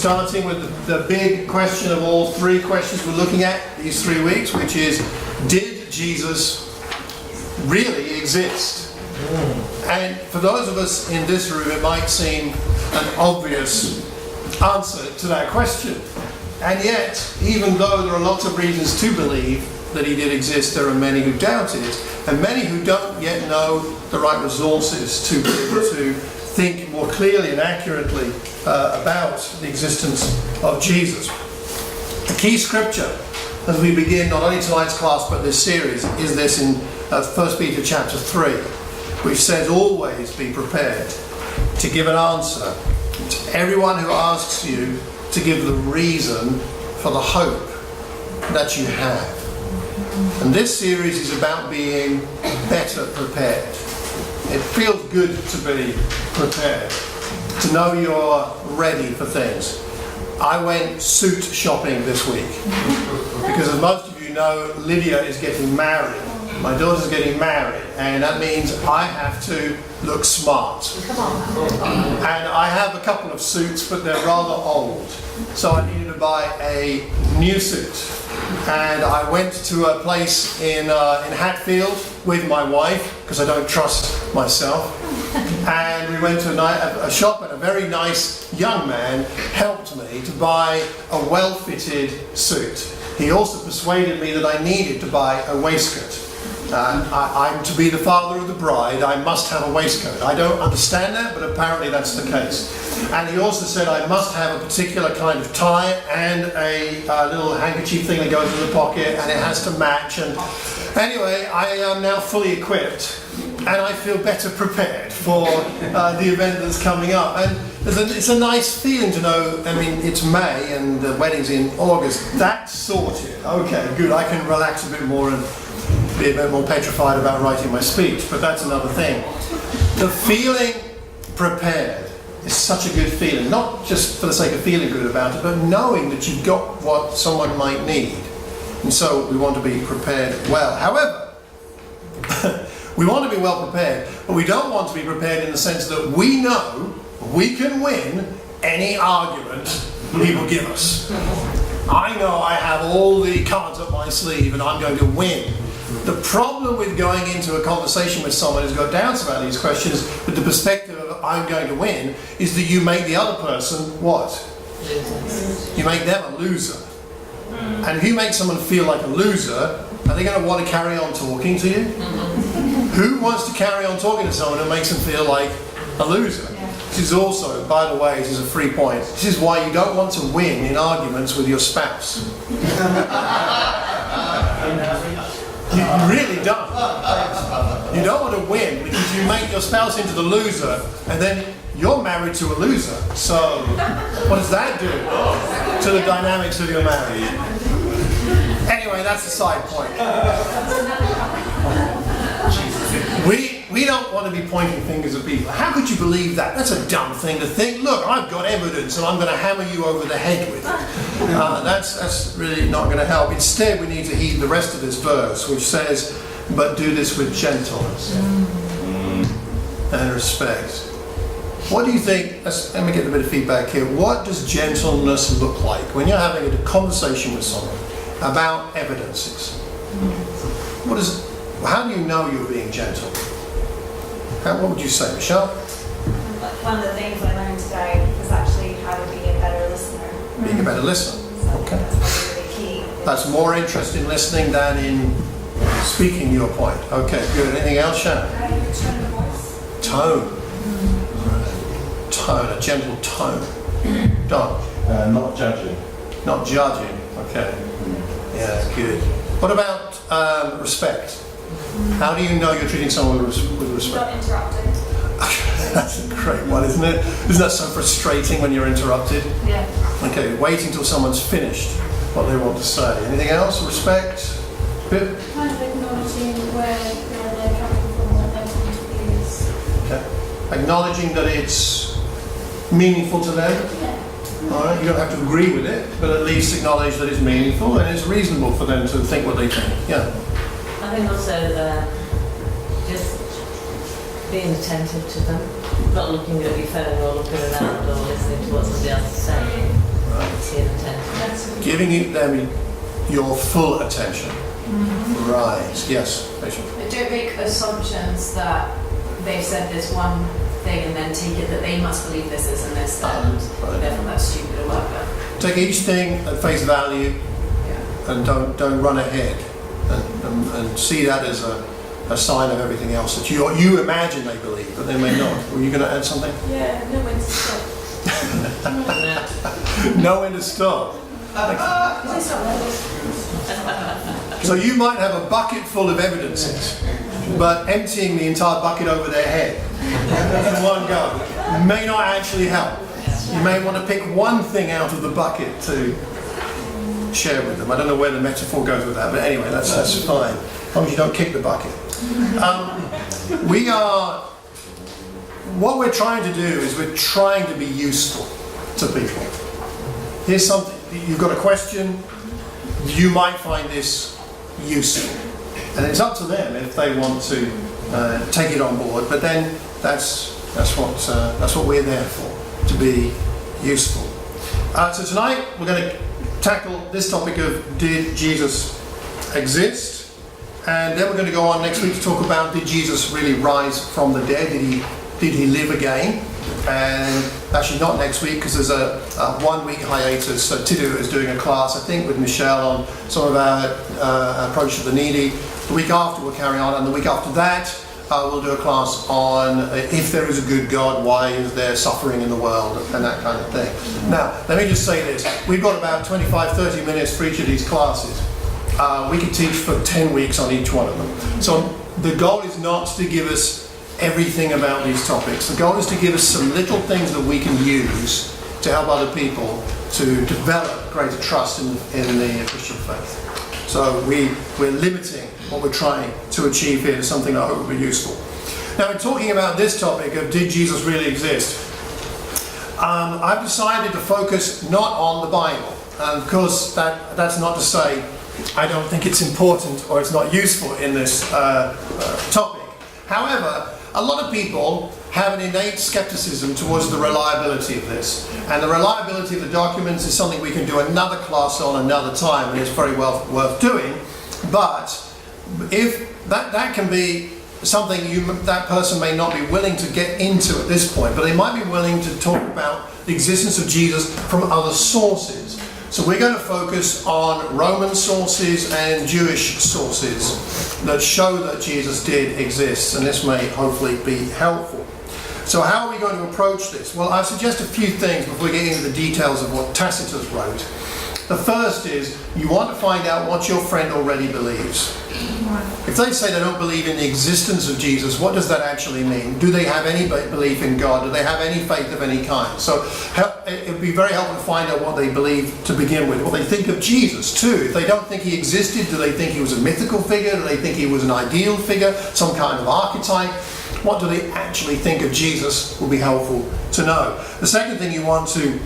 starting with the big question of all three questions we're looking at these 3 weeks, which is, did Jesus really exist? And for those of us in this room, it might seem an obvious answer to that question. And yet, even though there are lots of reasons to believe that he did exist, there are many who doubt it, and many who don't yet know the right resources to be able to think more clearly and accurately about the existence of Jesus. The key scripture as we begin not only tonight's class but this series is this in 1 Peter chapter 3, which says, always be prepared to give an answer to everyone who asks you to give the reason for the hope that you have. And this series is about being better prepared. It feels good to be prepared, to know you're ready for things. I went suit shopping this week because, as most of you know, Lydia is getting married. My daughter's getting married, and that means I have to look smart. And I have a couple of suits, but they're rather old, so I needed to buy a new suit. And I went to a place in Hatfield with my wife, because I don't trust myself. And we went to a shop, and a very nice young man helped me to buy a well-fitted suit. He also persuaded me that I needed to buy a waistcoat. I'm to be the father of the bride, I must have a waistcoat. I don't understand that, but apparently that's the case. And he also said I must have a particular kind of tie and a little handkerchief thing that goes in the pocket, and it has to match. And anyway, I am now fully equipped, and I feel better prepared for the event that's coming up. And it's a nice feeling to know, I mean, it's May and the wedding's in August. That's sorted. Okay, good. I can relax a bit more and be a bit more petrified about writing my speech, but that's another thing. The feeling prepared is such a good feeling, not just for the sake of feeling good about it, but knowing that you've got what someone might need. And so we want to be prepared well. However, we want to be well prepared, but we don't want to be prepared in the sense that we know we can win any argument he will give us. I know I have all the cards up my sleeve and I'm going to win. The problem with going into a conversation with someone who's got doubts about these questions with the perspective of I'm going to win is that you make the other person what? You make them a loser. And if you make someone feel like a loser, are they going to want to carry on talking to you? Who wants to carry on talking to someone who makes them feel like a loser? This is also, by the way, this is a free point. This is why you don't want to win in arguments with your spouse. You really don't. You don't want to win because you make your spouse into the loser, and then you're married to a loser. So, what does that do to the dynamics of your marriage? Anyway, that's a side point. We don't want to be pointing fingers at people. How could you believe that? That's a dumb thing to think. Look, I've got evidence and I'm going to hammer you over the head with it. That's really not going to help. Instead, we need to heed the rest of this verse, which says, but do this with gentleness and respect. What do you think, let me get a bit of feedback here. What does gentleness look like when you're having a conversation with someone about evidences? How do you know you're being gentle? What would you say, Michelle? One of the things I learned today was actually how to be a better listener. Being a better listener. So Okay. that's really key. That's more interest in listening than in speaking your point. Okay, good. Anything else, Shannon? Your tone of voice. Tone. Tone, a gentle tone. Don? Not judging. Not judging. Okay. Yeah, that's good. What about respect? How do you know you're treating someone with respect? Not interrupting. That's a great one, isn't it? Isn't that so frustrating when you're interrupted? Yeah. Okay, wait until someone's finished what they want to say. Anything else? Respect? Good? Kind of acknowledging where they're coming from, what their point of view is. Okay. Acknowledging that it's meaningful to them. Yeah. All right, you don't have to agree with it, but at least acknowledge that it's meaningful and it's reasonable for them to think what they think. Yeah. I think also just being attentive to them, not looking at your phone or looking around or listening to what somebody else is saying. Giving them your full attention. Right. Yes, Rachel. But don't make assumptions that they've said this one thing and then take it that they must believe this, this, and this, and therefore that's stupid or whatever. Take each thing at face value, and don't run ahead, and see that as a sign of everything else that you imagine they believe, but they may not. Were you going to add something? Yeah, know when to stop. Know when to stop. So you might have a bucket full of evidences, but emptying the entire bucket over their head in one go may not actually help. You may want to pick one thing out of the bucket to share with them. I don't know where the metaphor goes with that, but anyway, that's fine. As long as you don't kick the bucket. What we're trying to do is we're trying to be useful to people. Here's something, you've got a question, you might find this useful. And it's up to them if they want to take it on board, but then that's what we're there for, to be useful. So tonight we're going to tackle this topic of did Jesus exist? And then we're going to go on next week to talk about did Jesus really rise from the dead? Did he live again? And actually not next week because there's a 1 week hiatus. So Tiberius is doing a class, I think, with Michelle on some of our approach to the needy. The week after we'll carry on, and the week after that we'll do a class on if there is a good God, why is there suffering in the world, and that kind of thing. Now, let me just say this. We've got about 25-30 minutes for each of these classes. We could teach for 10 weeks on each one of them. So the goal is not to give us everything about these topics. The goal is to give us some little things that we can use to help other people to develop greater trust in the Christian faith. So we're limiting what we're trying to achieve here to something that I hope will be useful. Now, in talking about this topic of did Jesus really exist, I've decided to focus not on the Bible. And of course, that's not to say I don't think it's important or it's not useful in this topic. However, a lot of people have an innate skepticism towards the reliability of this. And the reliability of the documents is something we can do another class on another time, and it's very well worth doing. But if that can be something that person may not be willing to get into at this point, but they might be willing to talk about the existence of Jesus from other sources. So we're going to focus on Roman sources and Jewish sources that show that Jesus did exist, and this may hopefully be helpful. So how are we going to approach this? Well, I suggest a few things before we get into the details of what Tacitus wrote. The first is you want to find out what your friend already believes. If they say they don't believe in the existence of Jesus, what does that actually mean? Do they have any belief in God? Do they have any faith of any kind? So it would be very helpful to find out what they believe to begin with, what they think of Jesus too. If they don't think he existed, do they think he was a mythical figure? Do they think he was an ideal figure, some kind of archetype? What do they actually think of Jesus will be helpful to know. The second thing you want to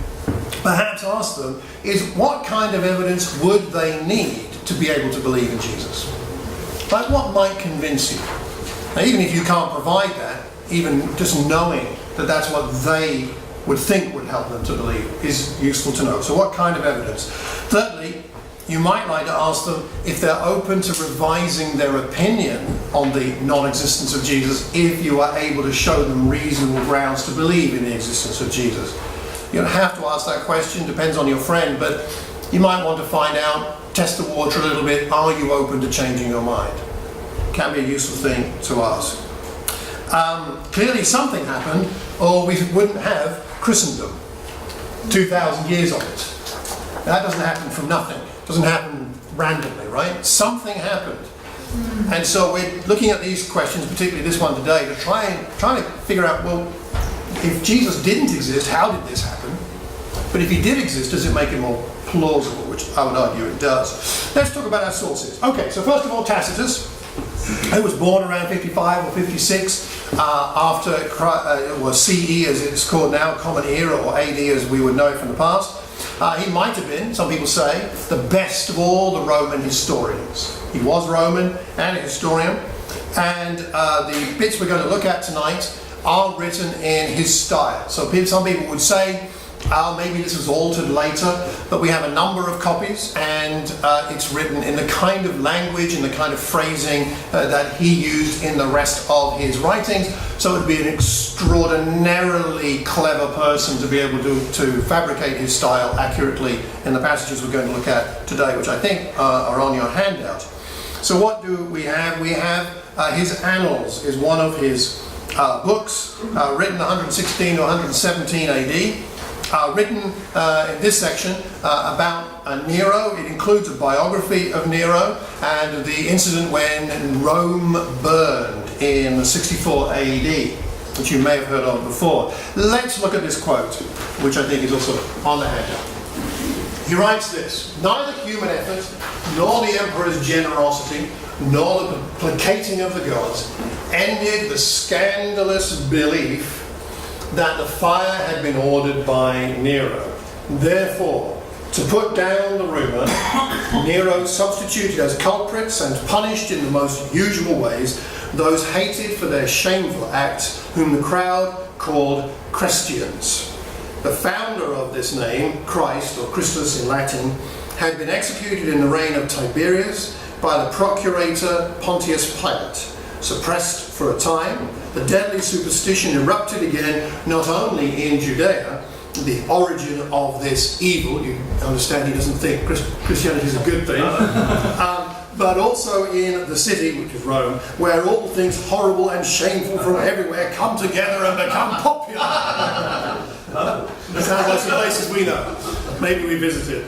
perhaps ask them is what kind of evidence would they need to be able to believe in Jesus? Like what might convince you? Now, even if you can't provide that, even just knowing that that's what they would think would help them to believe is useful to know. So what kind of evidence? Thirdly, you might like to ask them if they're open to revising their opinion on the non-existence of Jesus if you are able to show them reasonable grounds to believe in the existence of Jesus. You don't have to ask that question, depends on your friend, but you might want to find out, test the water a little bit, are you open to changing your mind? Can be a useful thing to ask. Clearly something happened, or we wouldn't have Christendom. 2,000 years of it. That doesn't happen from nothing. It doesn't happen randomly, right? Something happened. And so we're looking at these questions, particularly this one today, to trying to figure out, well, if Jesus didn't exist, how did this happen? But if he did exist, does it make it more plausible? Which I would argue it does. Let's talk about our sources. Okay, so first of all, Tacitus, who was born around 55 or 56 after CE as it's called now, Common Era, or AD as we would know it from the past. He might have been, some people say, the best of all the Roman historians. He was Roman and a historian, and the bits we're going to look at tonight are written in his style. So some people would say Maybe this was altered later, but we have a number of copies, and it's written in the kind of language and the kind of phrasing that he used in the rest of his writings. So it would be an extraordinarily clever person to be able to fabricate his style accurately in the passages we're going to look at today, which I think are on your handout. So what do we have? We have his Annals is one of his books, written 116 to 117 AD. Written in this section about Nero. It includes a biography of Nero and the incident when Rome burned in 64 AD, which you may have heard of before. Let's look at this quote, which I think is also on the handout. He writes this: "Neither human effort, nor the emperor's generosity, nor the placating of the gods ended the scandalous belief that the fire had been ordered by Nero. Therefore, to put down the rumour, Nero substituted as culprits and punished in the most usual ways those hated for their shameful acts, whom the crowd called Christians. The founder of this name, Christ, or Christus in Latin, had been executed in the reign of Tiberius by the procurator Pontius Pilate. Suppressed for a time, the deadly superstition erupted again, not only in Judea, the origin of this evil, you understand he doesn't think Christianity is a good thing, but also in the city, which is Rome, where all things horrible and shameful from everywhere come together and become popular." That sounds like some places we know. Maybe we visited.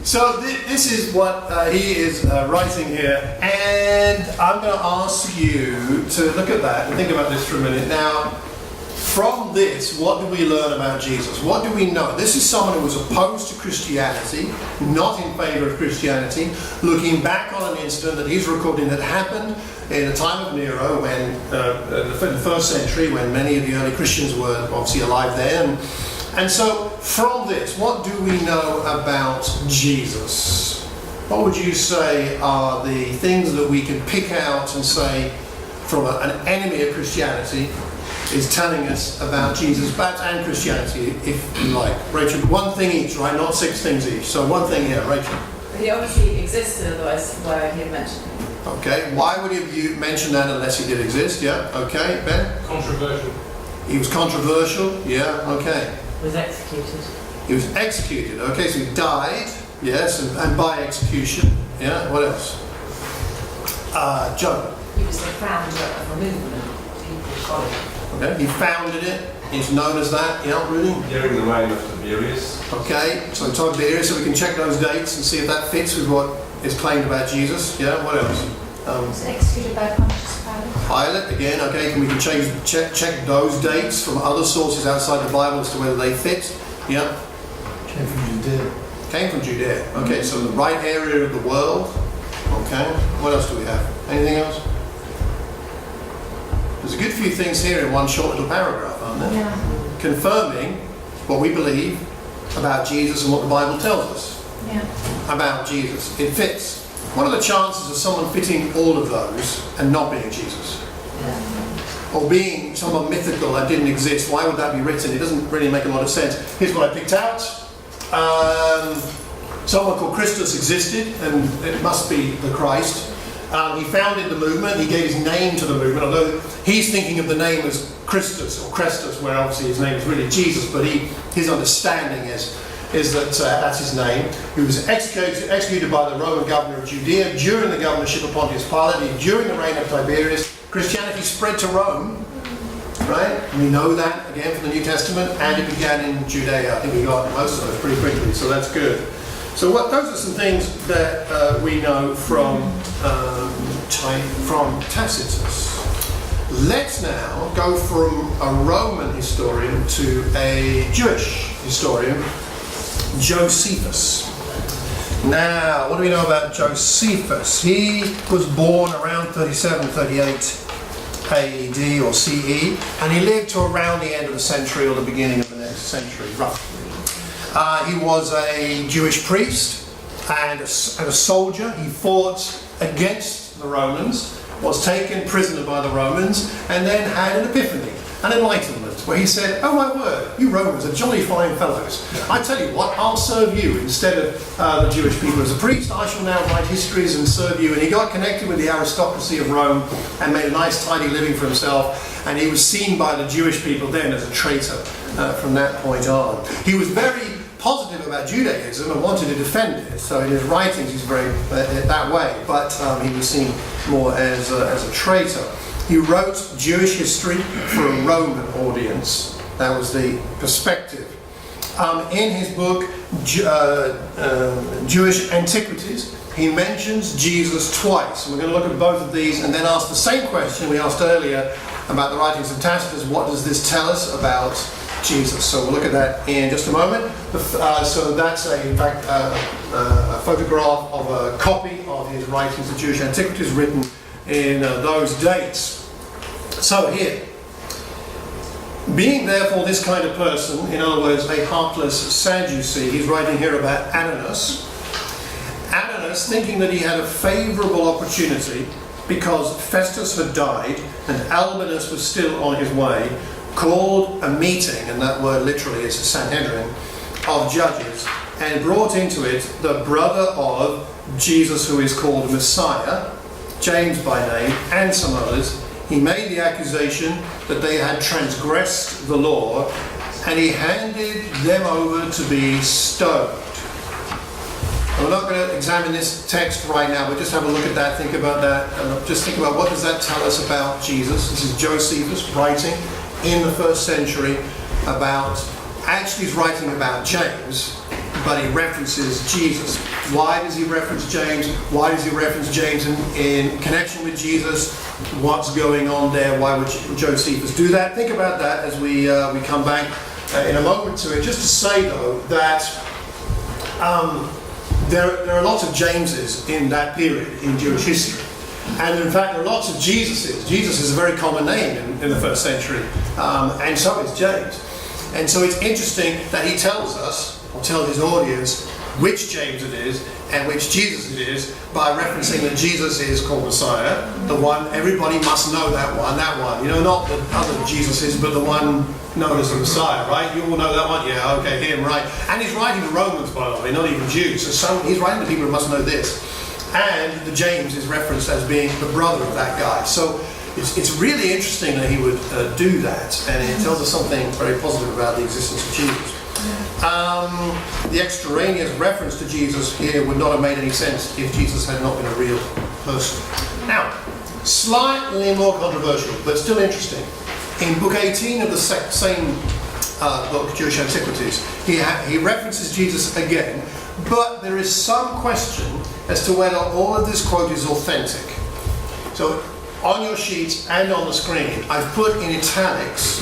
So this is what he is writing here, and I'm going to ask you to look at that and think about this for a minute. Now, from this, what do we learn about Jesus? What do we know? This is someone who was opposed to Christianity, not in favour of Christianity, looking back on an incident that he's recording that happened in the time of Nero, when the first century, when many of the early Christians were obviously alive then. And so, from this, what do we know about Jesus? What would you say are the things that we can pick out and say from an enemy of Christianity is telling us about Jesus, and Christianity, if you like? Rachel, one thing each, right? Not six things each. So one thing here, Rachel. He obviously existed, otherwise why would he have mentioned him? Okay, why would you mention that unless he did exist? Yeah, okay, Ben? Controversial. He was controversial, yeah, okay. Was executed. He was executed, okay, so he died, yes, and by execution, yeah, what else? Joe? He was the founder of a movement. People followed. Okay, he founded it, he's known as that, yeah, really? During the reign of Tiberius. Okay, so Tiberius, so we can check those dates and see if that fits with what is claimed about Jesus, yeah, what else? Was executed by Pontius Pilate. Pilate, again, okay, we can check those dates from other sources outside the Bible as to whether they fit, yeah? Came from Judea. Came from Judea, okay, so the right area of the world, okay, what else do we have? Anything else? There's a good few things here in one short little paragraph, aren't there? Yeah. Confirming what we believe about Jesus and what the Bible tells us Yeah. about Jesus. It fits. What are the chances of someone fitting all of those and not being Jesus? Or being someone mythical that didn't exist? Why would that be written? It doesn't really make a lot of sense. Here's what I picked out. Someone called Christus existed, and it must be the Christ. He founded the movement, he gave his name to the movement, although he's thinking of the name as Christus or Chrestius, where obviously his name is really Jesus, but his understanding is that that's his name. He was executed by the Roman governor of Judea during the governorship of Pontius Pilate, during the reign of Tiberius. Christianity spread to Rome, right? We know that, again, from the New Testament, and it began in Judea. I think we got most of those pretty quickly, so that's good. So those are some things that we know from Tacitus. Let's now go from a Roman historian to a Jewish historian, Josephus. Now, what do we know about Josephus? He was born around 37, 38 AD or CE, and he lived to around the end of the century or the beginning of the next century, roughly. He was a Jewish priest and a soldier. He fought against the Romans, was taken prisoner by the Romans, and then had an epiphany, an enlightenment. judgment, where he said, "Oh my word, you Romans are jolly fine fellows. I tell you what, I'll serve you instead of the Jewish people. As a priest, I shall now write histories and serve you." And he got connected with the aristocracy of Rome and made a nice tidy living for himself. And he was seen by the Jewish people then as a traitor from that point on. He was very positive about Judaism and wanted to defend it. So in his writings, he's very that way. But he was seen more as a traitor. He wrote Jewish history for a Roman audience. That was the perspective. In his book, Jewish Antiquities, he mentions Jesus twice. And we're going to look at both of these and then ask the same question we asked earlier about the writings of Tacitus. What does this tell us about Jesus? So we'll look at that in just a moment. So that's in fact a photograph of a copy of his writings, the Jewish Antiquities, written in those dates. So here, being therefore this kind of person, in other words, a heartless Sadducee, he's writing here about Annals. Annals, thinking that he had a favourable opportunity because Festus had died and Albinus was still on his way, called a meeting, and that word literally is a Sanhedrin, of judges, and brought into it the brother of Jesus, who is called Messiah, James by name, and some others. He made the accusation that they had transgressed the law, and he handed them over to be stoned. We're not going to examine this text right now, but just have a look at that, think about that, and just think about what does that tell us about Jesus. This is Josephus writing in the first century about, actually he's writing about James, but he references Jesus. Why does he reference James? Why does he reference James in connection with Jesus? What's going on there? Why would Josephus do that? Think about that as we come back in a moment to it. Just to say though that there are lots of Jameses in that period in Jewish history. And in fact, there are lots of Jesuses. Jesus is a very common name in the first century, and so is James. And so it's interesting that he tells us, or tells his audience, which James it is and which Jesus it is by referencing that Jesus is called Messiah, the one, everybody must know that one, you know, not the other Jesuses, but the one known as the Messiah, right? You all know that one? Yeah, okay, him, right. And he's writing to Romans, by the way, not even Jews. So he's writing to people who must know this. And the James is referenced as being the brother of that guy. So it's really interesting that he would do that, and it tells us something very positive about the existence of Jesus. The extraneous reference to Jesus here would not have made any sense if Jesus had not been a real person. Now, slightly more controversial, but still interesting. In book 18 of the same book, Jewish Antiquities, he references Jesus again, but there is some question as to whether all of this quote is authentic. So on your sheets and on the screen, I've put in italics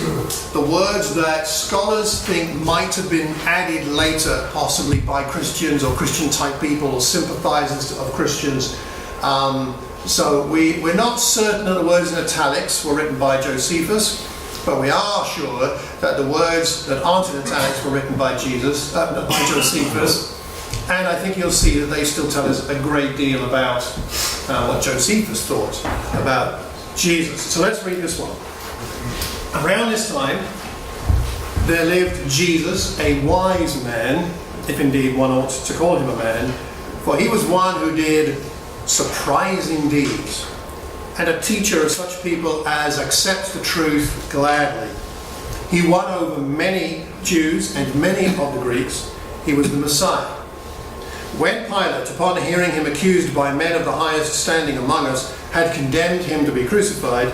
the words that scholars think might have been added later, possibly by Christians or Christian-type people or sympathizers of Christians. So we're not certain that the words in italics were written by Josephus, but we are sure that the words that aren't in italics were written by by Josephus. And I think you'll see that they still tell us a great deal about what Josephus thought about Jesus. So let's read this one. Around this time, there lived Jesus, a wise man, if indeed one ought to call him a man, for he was one who did surprising deeds, and a teacher of such people as accept the truth gladly. He won over many Jews and many of the Greeks. He was the Messiah. When Pilate, upon hearing him accused by men of the highest standing among us, had condemned him to be crucified,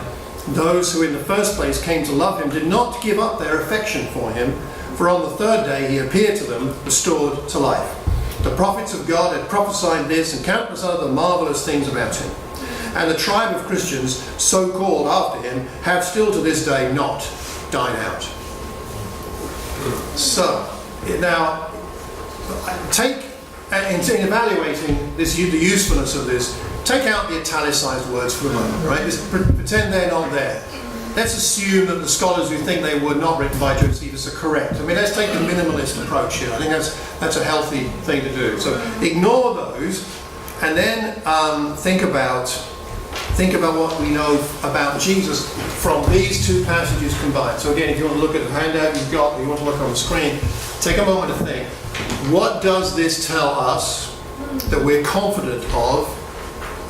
those who in the first place came to love him did not give up their affection for him, for on the third day he appeared to them, restored to life. The prophets of God had prophesied this and countless other marvellous things about him. And the tribe of Christians, so called after him, have still to this day not died out. So, now, in evaluating this, the usefulness of this, take out the italicized words for a moment, right? Just pretend they're not there. Let's assume that the scholars who think they were not written by Josephus are correct. I mean, let's take the minimalist approach here. I think that's a healthy thing to do. So ignore those, and then think about think about what we know about Jesus from these two passages combined. So again, if you want to look at the handout you've got, you want to look on the screen, take a moment to think. What does this tell us that we're confident of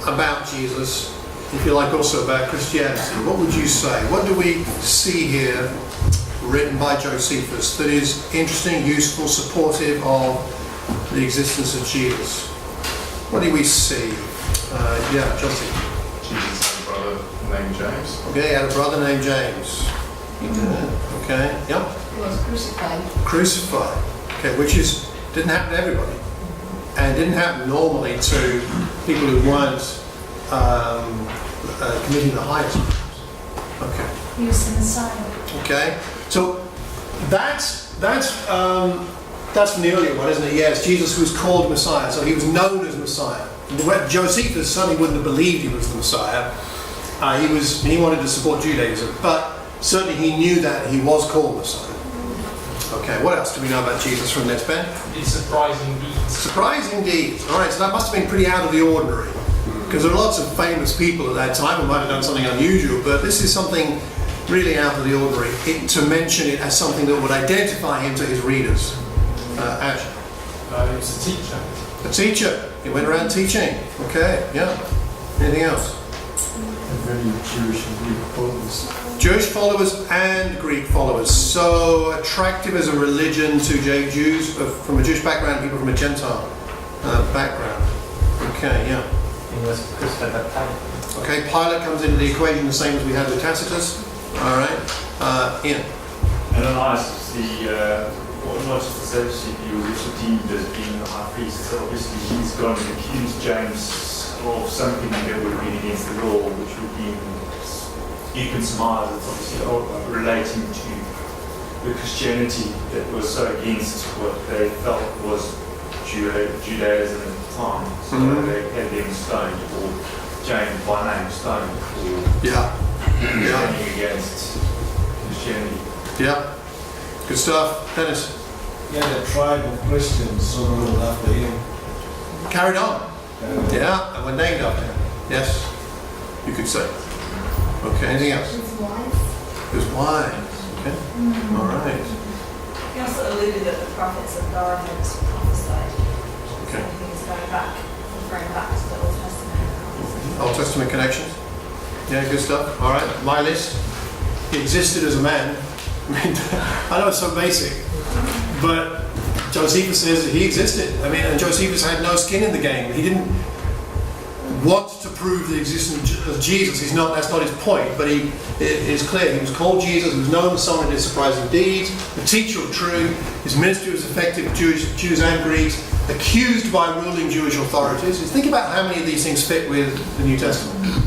about Jesus, if you like, also about Christianity? What would you say? What do we see here written by Josephus that is interesting, useful, supportive of the existence of Jesus? What do we see? Josie. Jesus had a brother named James. Okay, he had a brother named James. Okay, yep. He was crucified. Crucified. Okay, which didn't happen to everybody. And didn't happen normally to people who weren't committing the highest crimes. Okay. He was the Messiah. Okay, so that's an earlier one, isn't it? Yes, Jesus was called Messiah, so he was known as Messiah. Josephus certainly wouldn't have believed he was the Messiah. He wanted to support Judaism, but certainly he knew that he was called Messiah. Okay, what else do we know about Jesus from this, Ben? These surprising deeds. Surprising deeds. All right, so that must have been pretty out of the ordinary, because there are lots of famous people at that time who might have done something unusual, but this is something really out of the ordinary, to mention it as something that would identify him to his readers. Ash? He was a teacher. A teacher. He went around teaching. Okay, yeah. Anything else? And very Jewish and Greek followers. Jewish followers and Greek followers. So attractive as a religion to Jews from a Jewish background, people from a Gentile background. Okay, yeah. He was crucified by Pilate. Okay, Pilate comes into the equation the same as we had with Tacitus. All right. Ian. Ananias is not just the Sadducee view, which is deemed as being the high priest. So obviously he's gone and accused James of something that would have been against the law, which would be, you can surmise it's obviously relating to the Christianity that was so against what they felt was Judaism at the time. So they had them stoned, or James by name stoned, for standing against Christianity. Yeah. Good stuff. Dennis. Yeah, the tribe of Christians, so named after him. Carried on. Yeah, and were named after him. Yes, you could say. Okay, anything else? His wife. His wife. Okay. All right. He also alluded that the prophets of God had prophesied. Okay. So he was referring back to the Old Testament. Old Testament connections. Yeah, good stuff. All right, my list. He existed as a man. I mean, I know it's so basic, but Josephus says that he existed. I mean, and Josephus had no skin in the game. He didn't want to prove the existence of Jesus. That's not his point, but it is clear. He was called Jesus, he was known as someone who did surprising deeds, the teacher of truth. His ministry was effective to Jews and Greeks, accused by ruling Jewish authorities. Think about how many of these things fit with the New Testament.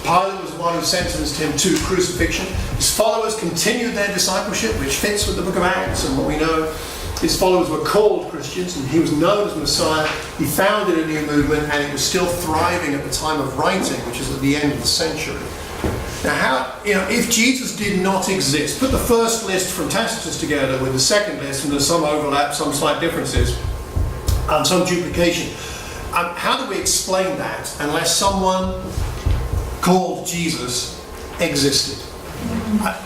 Pilate was the one who sentenced him to crucifixion. His followers continued their discipleship, which fits with the book of Acts and what we know. His followers were called Christians, and he was known as Messiah. He founded a new movement, and it was still thriving at the time of writing, which is at the end of the century. Now, if Jesus did not exist, put the first list from Tacitus together with the second list, and there's some overlap, some slight differences, some duplication. How do we explain that unless someone called Jesus existed?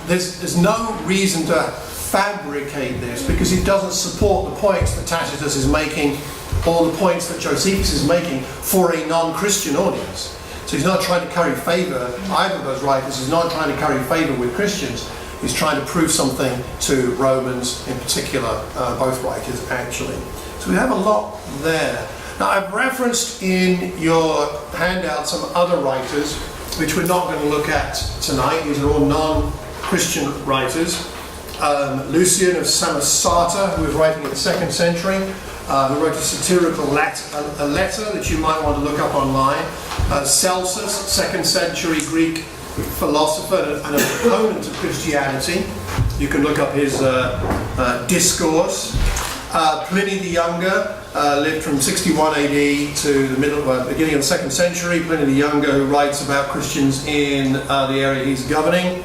There's no reason to fabricate this, because it doesn't support the points that Tacitus is making or the points that Josephus is making for a non-Christian audience. So he's not trying to curry favour, either of those writers is not trying to curry favour with Christians. He's trying to prove something to Romans in particular, both writers actually. So we have a lot there. Now, I've referenced in your handout some other writers which we're not going to look at tonight. These are all non-Christian writers. Lucian of Samosata, who was writing in the 2nd century, who wrote a satirical letter that you might want to look up online. Celsus, 2nd century Greek philosopher and a proponent of Christianity. You can look up his discourse. Pliny the Younger lived from 61 AD to the beginning of the 2nd century. Pliny the Younger, who writes about Christians in the area he's governing.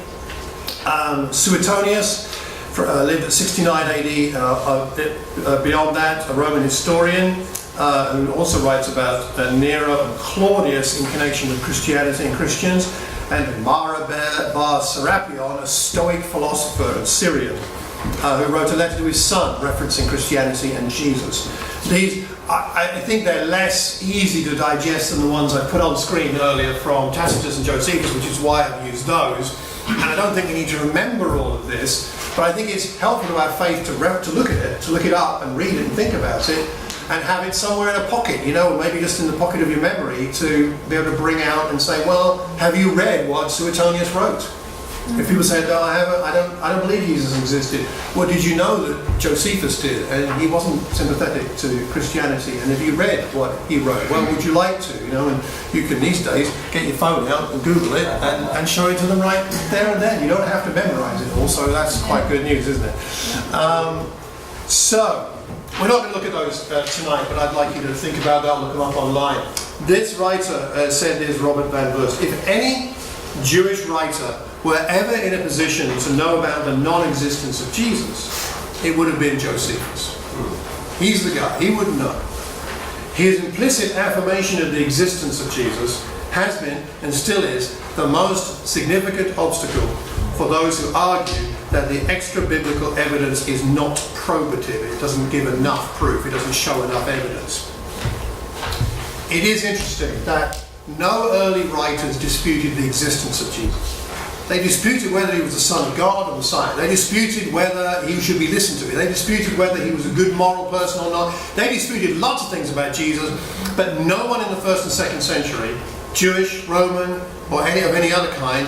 Suetonius lived at 69 AD. Beyond that, a Roman historian. who also writes about Nero and Claudius in connection with Christianity and Christians, and Mara bar Serapion, a Stoic philosopher of Syria, who wrote a letter to his son referencing Christianity and Jesus. These, I think they're less easy to digest than the ones I put on screen earlier from Tacitus and Josephus, which is why I've used those. And I don't think we need to remember all of this, but I think it's helpful to our faith to look at it, to look it up and read it and think about it, and have it somewhere in a pocket, maybe just in the pocket of your memory, to be able to bring out and say, well, have you read what Suetonius wrote? If people say, no, I haven't, I don't believe Jesus existed. Well, did you know that Josephus did? And he wasn't sympathetic to Christianity. And have you read what he wrote? Well, would you like to? And you can these days get your phone out and Google it and show it to them right there and then. You don't have to memorize it all, so that's quite good news, isn't it? So, we're not going to look at those tonight, but I'd like you to think about that, look them up online. This writer said this, Robert Van Vurst, if any Jewish writer were ever in a position to know about the non-existence of Jesus, it would have been Josephus. He's the guy, he would know. His implicit affirmation of the existence of Jesus has been, and still is, the most significant obstacle for those who argue that the extra-biblical evidence is not probative. It doesn't give enough proof, it doesn't show enough evidence. It is interesting that no early writers disputed the existence of Jesus. They disputed whether he was the Son of God or Messiah. They disputed whether he should be listened to. They disputed whether he was a good moral person or not. They disputed lots of things about Jesus, but no one in the 1st and 2nd century, Jewish, Roman, or any other kind,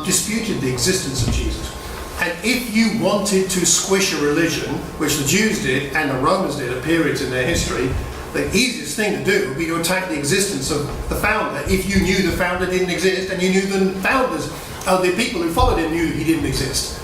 disputed the existence of Jesus. And if you wanted to squish a religion, which the Jews did and the Romans did at periods in their history, the easiest thing to do would be to attack the existence of the founder. If you knew the founder didn't exist and you knew the founders, the people who followed him knew he didn't exist.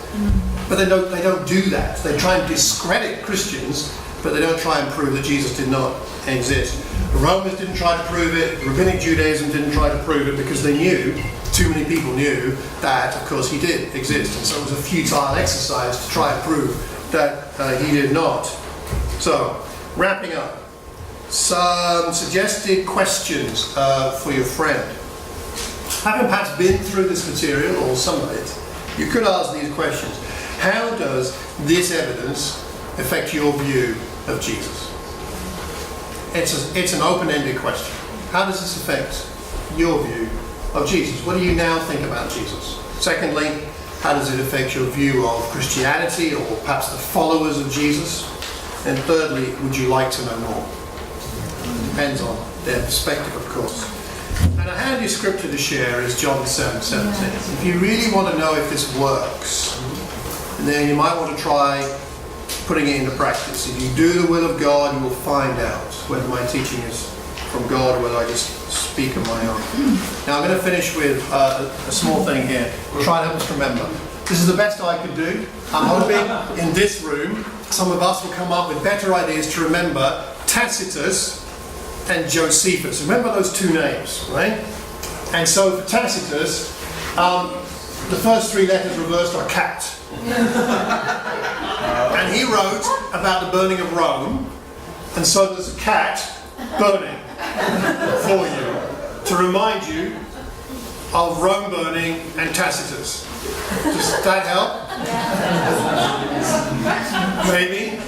But they don't do that. They try and discredit Christians, but they don't try and prove that Jesus did not exist. The Romans didn't try to prove it. Rabbinic Judaism didn't try to prove it because they knew, too many people knew, that of course he did exist. And so it was a futile exercise to try and prove that he did not. So, wrapping up. Some suggested questions for your friend. Having perhaps been through this material, or some of it, you could ask these questions. How does this evidence affect your view of Jesus? It's an open-ended question. How does this affect your view of Jesus? What do you now think about Jesus? Secondly, how does it affect your view of Christianity, or perhaps the followers of Jesus? And thirdly, would you like to know more? Depends on their perspective, of course. And a handy scripture to share is John 7:17. If you really want to know if this works, then you might want to try putting it into practice. If you do the will of God, you will find out whether my teaching is from God or whether I just speak on my own. Now I'm going to finish with a small thing here. Try and help us remember. This is the best I could do. I'm hoping in this room some of us will come up with better ideas to remember Tacitus and Josephus. Remember those two names, right? And so for Tacitus, the first three letters reversed are cat. And he wrote about the burning of Rome, and so there's a cat burning for you to remind you of Rome burning and Tacitus. Does that help? Maybe?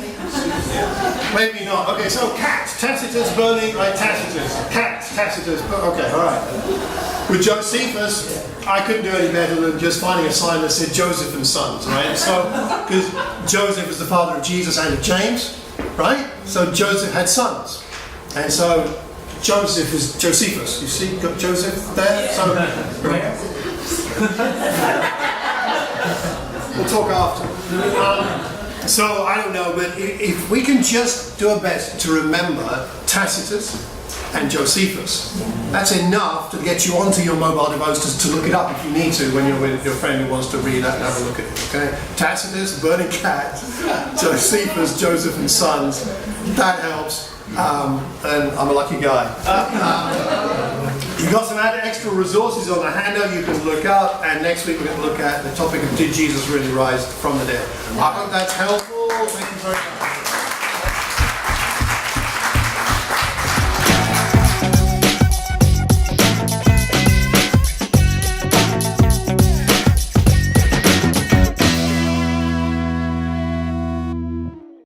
Maybe not. Okay, so cat, Tacitus burning, right? Tacitus. Cat, Tacitus. Okay, all right. With Josephus, I couldn't do any better than just finding a sign that said Joseph and Sons, right? So, because Joseph is the father of Jesus and of James, right? So Joseph had sons. And so Joseph is Josephus. You see Joseph there? So, we'll talk after. So, I don't know, but if we can just do our best to remember Tacitus and Josephus, that's enough to get you onto your mobile device to look it up if you need to when you're with your friend who wants to read that and have a look at it, okay? Tacitus, burning cat, Josephus, Joseph and Sons, that helps, and I'm a lucky guy. You've got some extra resources on the handout you can look up, and next week we're going to look at the topic of did Jesus really rise from the dead. I hope that's helpful. Thank you very much.